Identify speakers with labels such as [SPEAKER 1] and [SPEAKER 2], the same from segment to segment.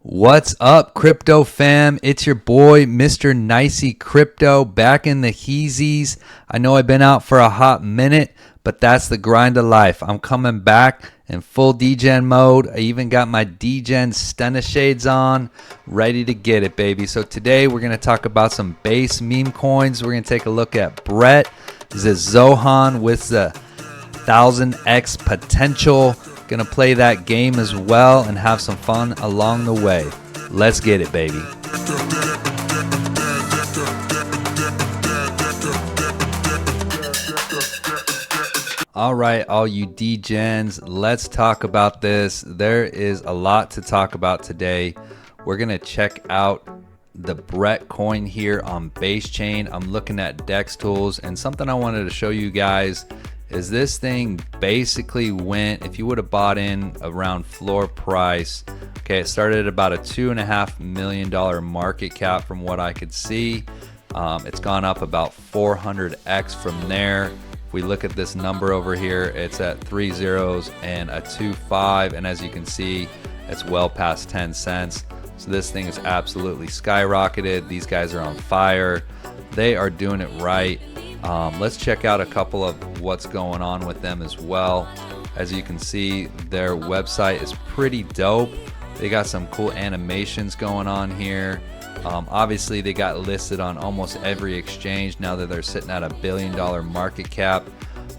[SPEAKER 1] What's up, crypto fam? It's your boy, Mr. Nicey Crypto, back in the heezies. I know I've been out for a hot minute, but that's the grind of life. I'm coming back in full DGen mode. I even got my DGen stunner shades on, ready to get it, baby. So today we're going to talk about some base meme coins. We're going to take a look at Brett, the ZOHAN with the 1000x potential. Gonna play that game as well and have some fun along the way. Let's get it, baby. All right, all you DGens, let's talk about this. There is a lot to talk about today. We're gonna check out the Brett coin here on base chain. I'm looking at Dex tools, and something I wanted to show you guys is this thing basically went, if you would have bought in around floor price, okay, it started at about a $2.5 million market cap from what I could see. It's gone up about 400x from there. If we look at this number over here, it's at 3 zeros and a 2.5, and as you can see, it's well past 10 cents. So this thing is absolutely skyrocketed. These guys are on fire. They are doing it right. Let's check out a couple of what's going on with them as well. As you can see, their website is pretty dope. They got some cool animations going on here. Obviously, they got listed on almost every exchange now that they're sitting at $1 billion market cap.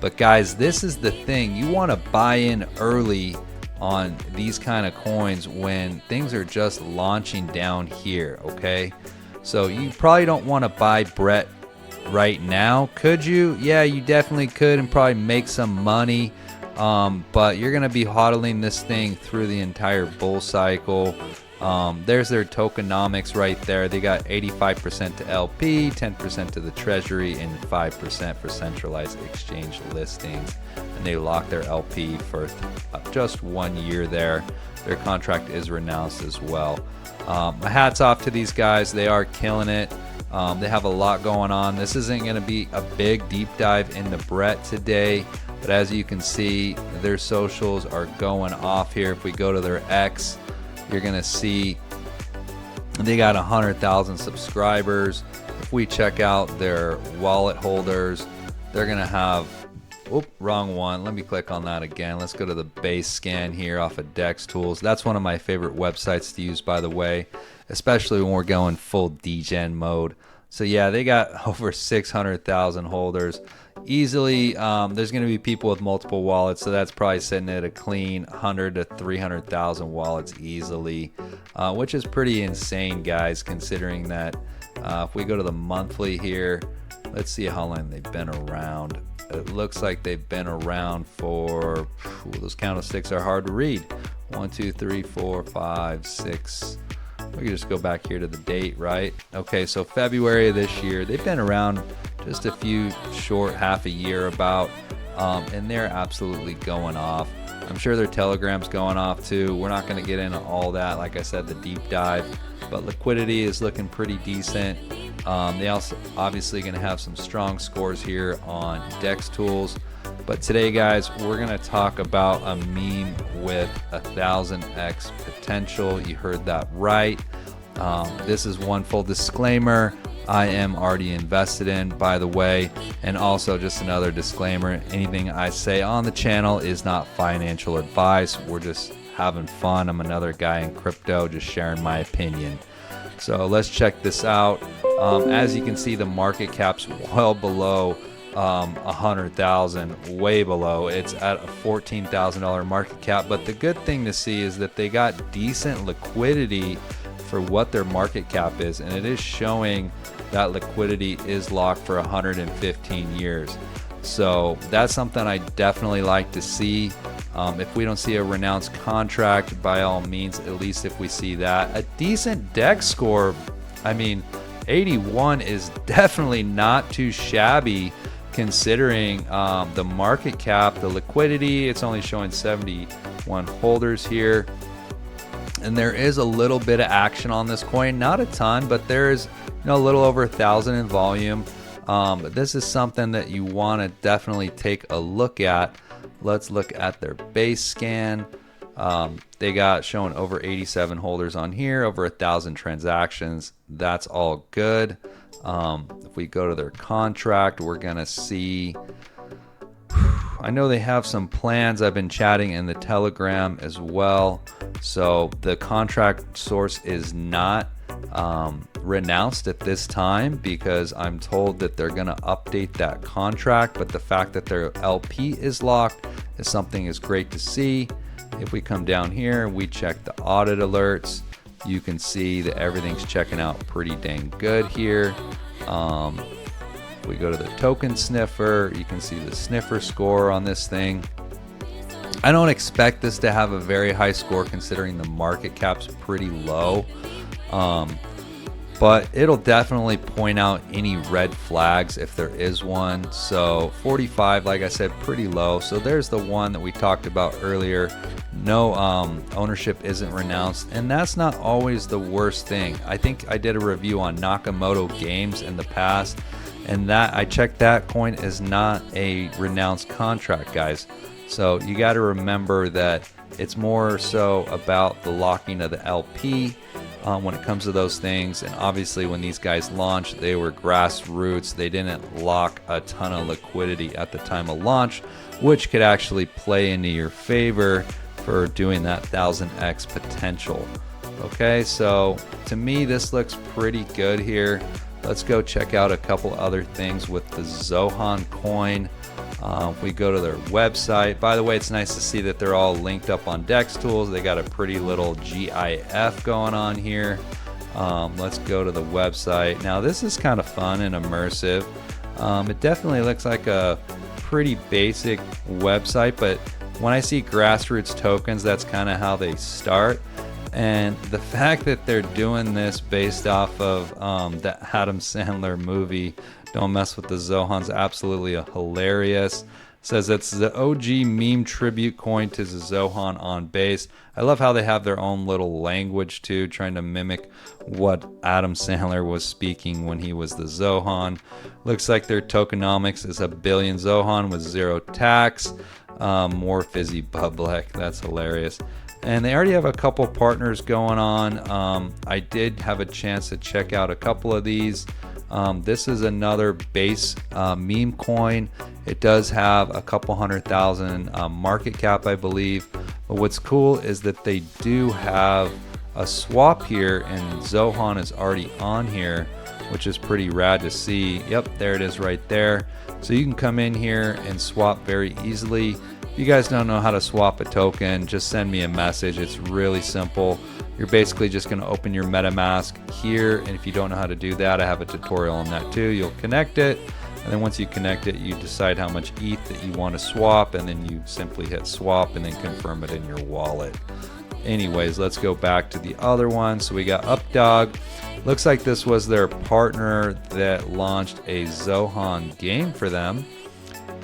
[SPEAKER 1] But guys, this is the thing. You want to buy in early on these kind of coins when things are just launching down here, okay? So you probably don't want to buy Brett right now. Could you? Yeah, you definitely could and probably make some money, but you're gonna be hodling this thing through the entire bull cycle. There's their tokenomics right there. They got 85% to LP, 10% to the treasury, and 5% for centralized exchange listings, and they lock their LP for just 1 year there. Their contract is renounced as well. My hat's off to these guys. They are killing it. They have a lot going on. This isn't going to be a big deep dive into Brett today, but as you can see, their socials are going off here. If we go to their X, you're going to see they got 100,000 subscribers. If we check out their wallet holders, they're going to have, wrong one. Let me click on that again. Let's go to the base scan here off of Dex Tools. That's one of my favorite websites to use, by the way, especially when we're going full DGen mode. So yeah, they got over 600,000 holders easily. There's going to be people with multiple wallets, so that's probably sitting at a clean 100 to 300,000 wallets easily, which is pretty insane, guys, considering that if we go to the monthly here, let's see how long they've been around. It looks like they've been around for, those candlesticks are hard to read. 1, 2, 3, 4, 5, 6. We can just go back here to the date, right? Okay, so February of this year. They've been around just a few short, half a year about, and they're absolutely going off. I'm sure their Telegram's going off too. We're not going to get into all that, like I said, the deep dive, but liquidity is looking pretty decent. They also obviously going to have some strong scores here on Dex Tools. But today, guys, we're going to talk about a meme with 1000x potential. You heard that right. This is one full disclaimer. I am already invested in, by the way. And also just another disclaimer. Anything I say on the channel is not financial advice. We're just having fun. I'm another guy in crypto just sharing my opinion. So let's check this out. As you can see, the market cap's well below 100,000, way below. It's at a $14,000 market cap, but the good thing to see is that they got decent liquidity for what their market cap is, and it is showing that liquidity is locked for 115 years. So that's something I definitely like to see. If we don't see a renounced contract, by all means, at least if we see that. A decent Dex score, I mean, 81 is definitely not too shabby considering the market cap, the liquidity. It's only showing 71 holders here. And there is a little bit of action on this coin, not a ton, but there's a little over 1,000 in volume. But this is something that you want to definitely take a look at. Let's look at their base scan. They got showing over 87 holders on here, over 1,000 transactions. That's all good. If we go to their contract, we're gonna see, I know they have some plans. I've been chatting in the Telegram as well. So the contract source is not renounced at this time, because I'm told that they're going to update that contract. But the fact that their LP is locked is something is great to see. If we come down here and we check the audit alerts, you can see that everything's checking out pretty dang good here. We go to the token sniffer, you can see the sniffer score on this thing. I don't expect this to have a very high score considering the market cap's pretty low, but it'll definitely point out any red flags if there is one. So 45, like I said, pretty low. So there's the one that we talked about earlier. No ownership isn't renounced, and that's not always the worst thing. I think I did a review on Nakamoto Games in the past, and that I checked that coin is not a renounced contract, guys. So you got to remember that it's more so about the locking of the LP when it comes to those things. And obviously when these guys launched, they were grassroots. They didn't lock a ton of liquidity at the time of launch, which could actually play into your favor for doing that 1000x potential. Okay, so to me this looks pretty good here. Let's go check out a couple other things with the ZOHAN Coin. If we go to their website, by the way, it's nice to see that they're all linked up on Dex Tools. They got a pretty little GIF going on here. Let's go to the website. Now this is kind of fun and immersive. It definitely looks like a pretty basic website, but when I see grassroots tokens, that's kind of how they start. And the fact that they're doing this based off of the Adam Sandler movie, Don't Mess with the Zohan's, absolutely hilarious. Says it's the OG meme tribute coin to the Zohan on base. I love how they have their own little language too, trying to mimic what Adam Sandler was speaking when he was the Zohan. Looks like their tokenomics is 1 billion Zohan with 0 tax. More fizzy public. That's hilarious. And they already have a couple partners going on. I did have a chance to check out a couple of these. This is another base meme coin. It does have a couple 100,000 market cap, I believe. But what's cool is that they do have a swap here, and Zohan is already on here, which is pretty rad to see. Yep, there it is right there. So you can come in here and swap very easily. If you guys don't know how to swap a token, just send me a message. It's really simple. You're basically just going to open your MetaMask here, and if you don't know how to do that, I have a tutorial on that too. You'll connect it, and then once you connect it, you decide how much ETH that you want to swap, and then you simply hit swap and then confirm it in your wallet. Anyways, let's go back to the other one. So we got Updog. Looks like this was their partner that launched a Zohan game for them.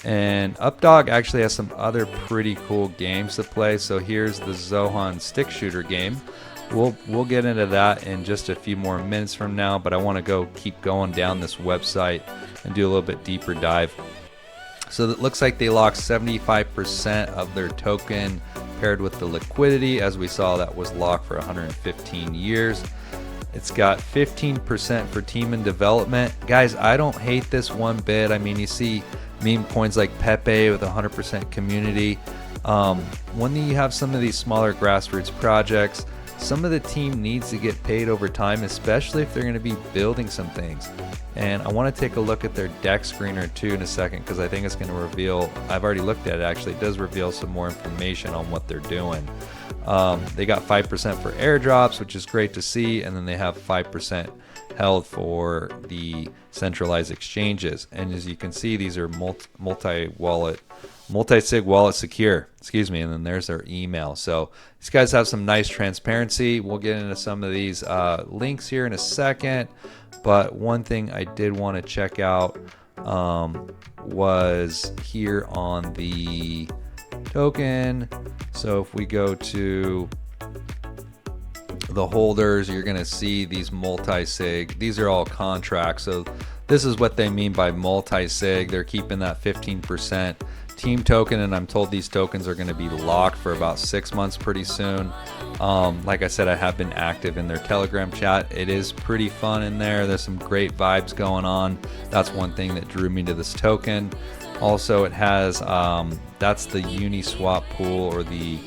[SPEAKER 1] And Updog actually has some other pretty cool games to play. So here's the Zohan stick shooter game. We'll get into that in just a few more minutes from now, but I want to keep going down this website and do a little bit deeper dive. So it looks like they locked 75% of their token paired with the liquidity. As we saw, that was locked for 115 years. It's got 15% for team and development. Guys, I don't hate this one bit. I mean, you see meme coins like Pepe with 100% community. When you have some of these smaller grassroots projects, some of the team needs to get paid over time, especially if they're going to be building some things. And I want to take a look at their deck screener too in a second, because I think it's going to reveal, I've already looked at it actually, it does reveal some more information on what they're doing. They got 5% for airdrops, which is great to see, and then they have 5% held for the centralized exchanges. And as you can see, these are multi-sig wallet secure, and then there's their email. So these guys have some nice transparency. We'll get into some of these links here in a second, but one thing I did want to check out was here on the token. So if we go to the holders, you're going to see these multi-sig. These are all contracts. So this is what they mean by multi-sig. They're keeping that 15% team token, and I'm told these tokens are going to be locked for about 6 months pretty soon. Like I said, I have been active in their Telegram chat. It is pretty fun in there. There's some great vibes going on. That's one thing that drew me to this token. Also, it has that's the Uniswap pool, or the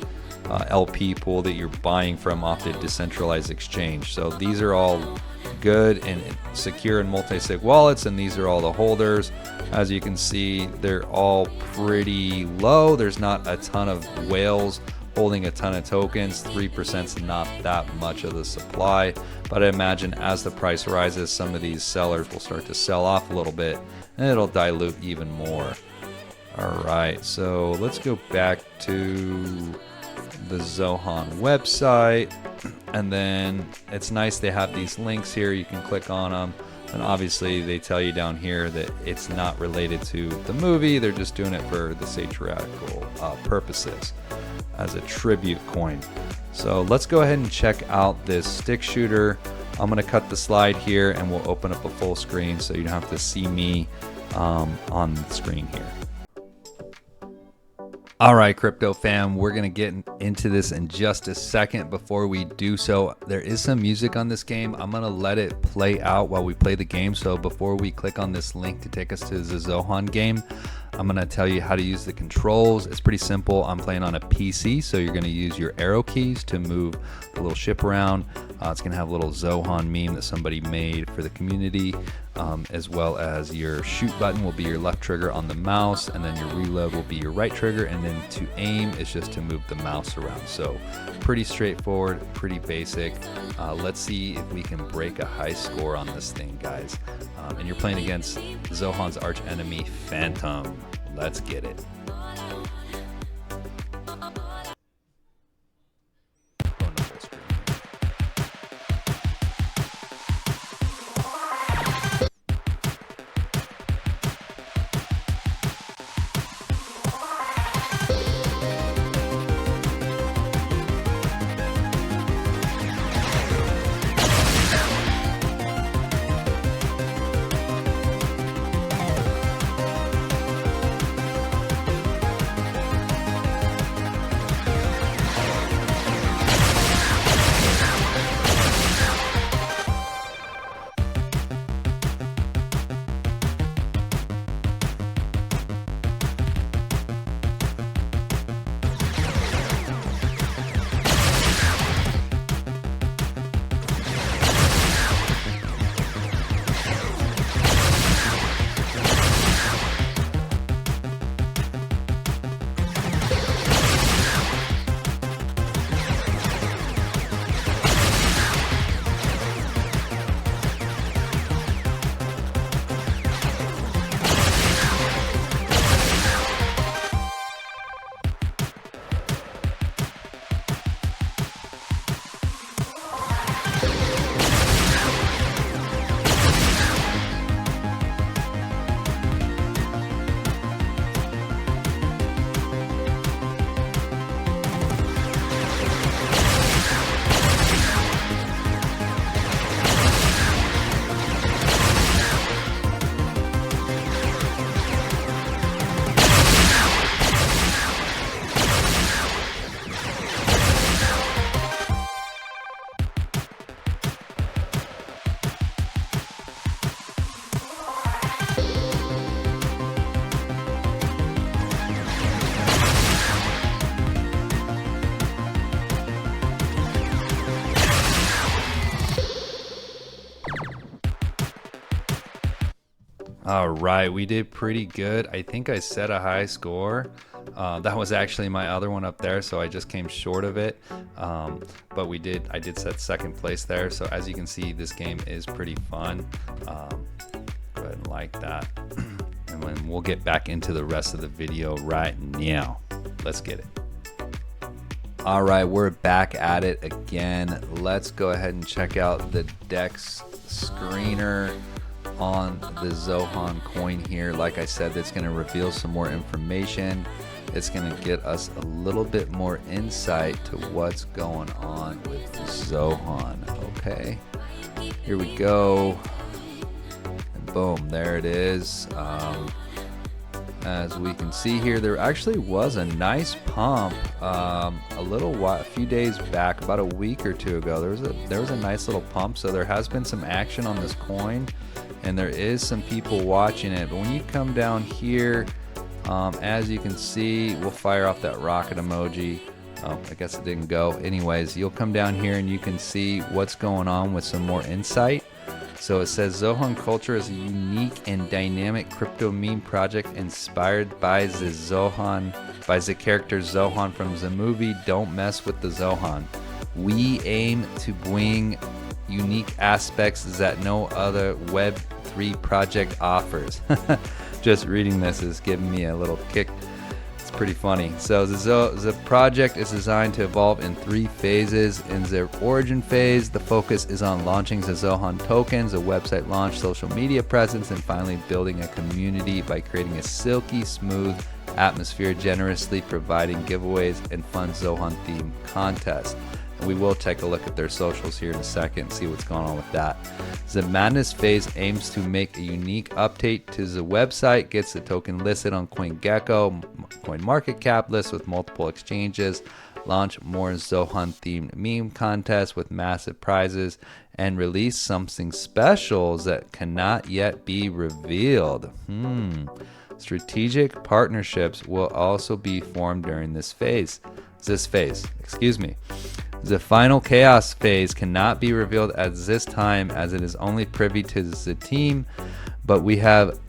[SPEAKER 1] LP pool that you're buying from off the decentralized exchange. So these are all good and secure in multi-sig wallets, and these are all the holders. As you can see, they're all pretty low. There's not a ton of whales holding a ton of tokens. 3% is not that much of the supply, but I imagine as the price rises, some of these sellers will start to sell off a little bit, and it'll dilute even more. All right, so let's go back to the ZOHAN website, and then it's nice they have these links here. You can click on them, and obviously they tell you down here that it's not related to the movie. They're just doing it for the satirical purposes as a tribute coin. So let's go ahead and check out this stick shooter. I'm going to cut the slide here, and we'll open up a full screen so you don't have to see me on the screen here. All right, crypto fam, we're going to get into this in just a second. Before we do so, there is some music on this game. I'm going to let it play out while we play the game. So before we click on this link to take us to the ZOHAN game, I'm going to tell you how to use the controls. It's pretty simple. I'm playing on a PC, so you're going to use your arrow keys to move the little ship around. It's going to have a little ZOHAN meme that somebody made for the community, as well as your shoot button will be your left trigger on the mouse, and then your reload will be your right trigger, and then to aim is just to move the mouse around. So pretty straightforward, pretty basic. Let's see if we can break a high score on this thing, guys. And you're playing against ZOHAN's arch enemy, Phantom. Let's get it. All right, we did pretty good. I think I set a high score. That was actually my other one up there, so I just came short of it. But I did set second place there. So as you can see, this game is pretty fun. Go ahead and like that. And then we'll get back into the rest of the video right now. Let's get it. All right, we're back at it again. Let's go ahead and check out the DEX screener on the ZOHAN coin here. Like I said, that's going to reveal some more information. It's going to get us a little bit more insight to what's going on with ZOHAN. Okay, here we go. And boom, there it is. As we can see here, there actually was a nice pump a few days back, about a week or two ago. There was a nice little pump, so there has been some action on this coin, and there is some people watching it. But when you come down here, as you can see, we'll fire off that rocket emoji. Oh, I guess it didn't go. Anyways, you'll come down here and you can see what's going on with some more insight. So it says Zohan Culture is a unique and dynamic crypto meme project inspired by the character Zohan from the movie Don't Mess with the Zohan. We aim to bring unique aspects that no other Web3 project offers. Just reading this is giving me a little kick. It's pretty funny. So the project is designed to evolve in 3 phases. In the origin phase, the focus is on launching the Zohan tokens, a website launch, social media presence, and finally building a community by creating a silky smooth atmosphere, generously providing giveaways and fun Zohan themed contests. We will take a look at their socials here in a second and see what's going on with that. The Madness phase aims to make a unique update to the website, gets the token listed on CoinGecko, CoinMarketCap list with multiple exchanges, launch more Zohan themed meme contests with massive prizes, and release something special that cannot yet be revealed. Strategic partnerships will also be formed during this phase. The final chaos phase cannot be revealed at this time as it is only privy to the team, but we have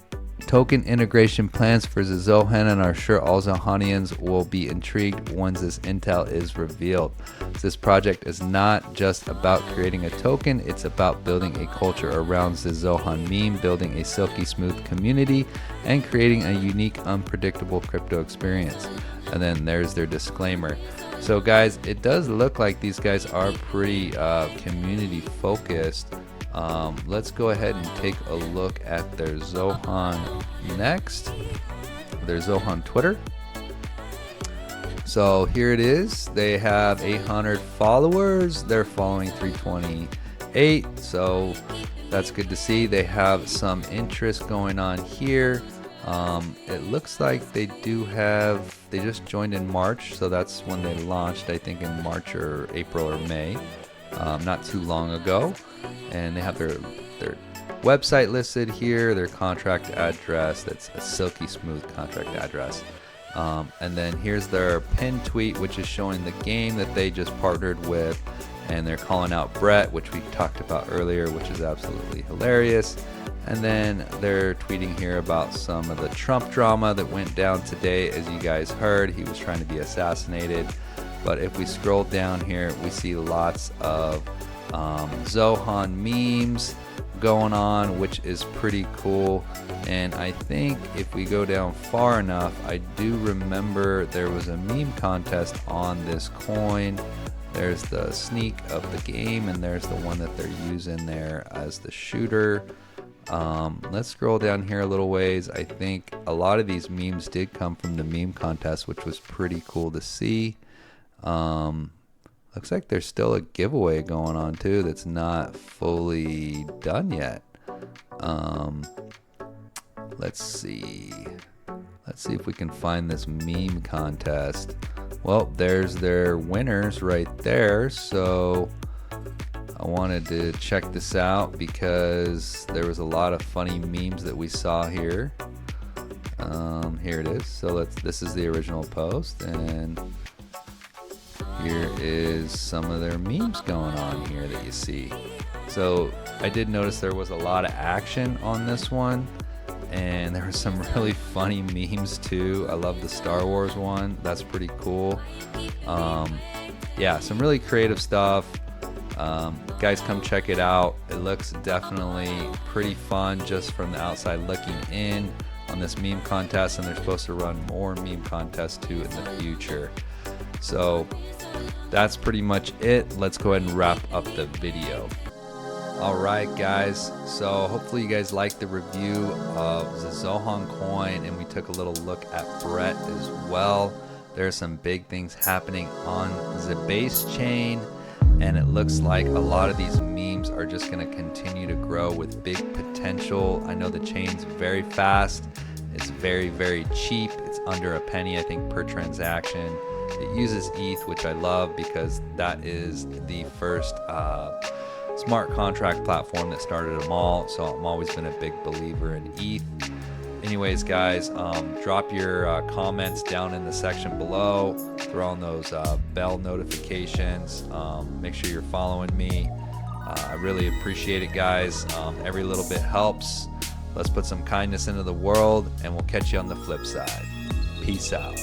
[SPEAKER 1] token integration plans for the Zohan and are sure all Zohanians will be intrigued once this intel is revealed. This project is not just about creating a token, it's about building a culture around the Zohan meme, building a silky smooth community, and creating a unique, unpredictable crypto experience. And then there's their disclaimer. So guys, it does look like these guys are pretty community focused. Let's go ahead and take a look at their Zohan next, their Zohan Twitter. So here it is. They have 800 followers. They're following 328. So that's good to see. They have some interest going on here. It looks like they just joined in March, so that's when they launched, I think in March or April or May, not too long ago. And they have their website listed here, their contract address, that's a silky smooth contract address. And then here's their pinned tweet, which is showing the game that they just partnered with, and they're calling out Brett, which we talked about earlier, which is absolutely hilarious. And then they're tweeting here about some of the Trump drama that went down today. As you guys heard, he was trying to be assassinated. But if we scroll down here, we see lots of Zohan memes going on, which is pretty cool. And I think if we go down far enough, I do remember there was a meme contest on this coin. There's the sneak of the game, and there's the one that they're using there as the shooter. Let's scroll down here a little ways. I think a lot of these memes did come from the meme contest, which was pretty cool to see. Looks like there's still a giveaway going on too that's not fully done yet. Let's see if we can find this meme contest. Well, there's their winners right there. So I wanted to check this out because there was a lot of funny memes that we saw here. Here it is. So this is the original post, and here is some of their memes going on here that you see. So I did notice there was a lot of action on this one, and there were some really funny memes too. I love the Star Wars one. That's pretty cool. Yeah, some really creative stuff. Guys, come check it out. It looks definitely pretty fun just from the outside looking in on this meme contest, and they're supposed to run more meme contests too in the future. So that's pretty much it. Let's go ahead and wrap up the video. Alright guys, so hopefully you guys liked the review of the ZOHAN Coin, and we took a little look at Brett as well. There are some big things happening on the base chain, and it looks like a lot of these memes are just going to continue to grow with big potential. I know the chain's very fast. It's very, very cheap. It's under a penny, I think, per transaction. It uses ETH, which I love because that is the first smart contract platform that started them all. So I'm always been a big believer in ETH. Anyways, guys, drop your comments down in the section below. Throw on those bell notifications. Make sure you're following me. I really appreciate it, guys. Every little bit helps. Let's put some kindness into the world, and we'll catch you on the flip side. Peace out.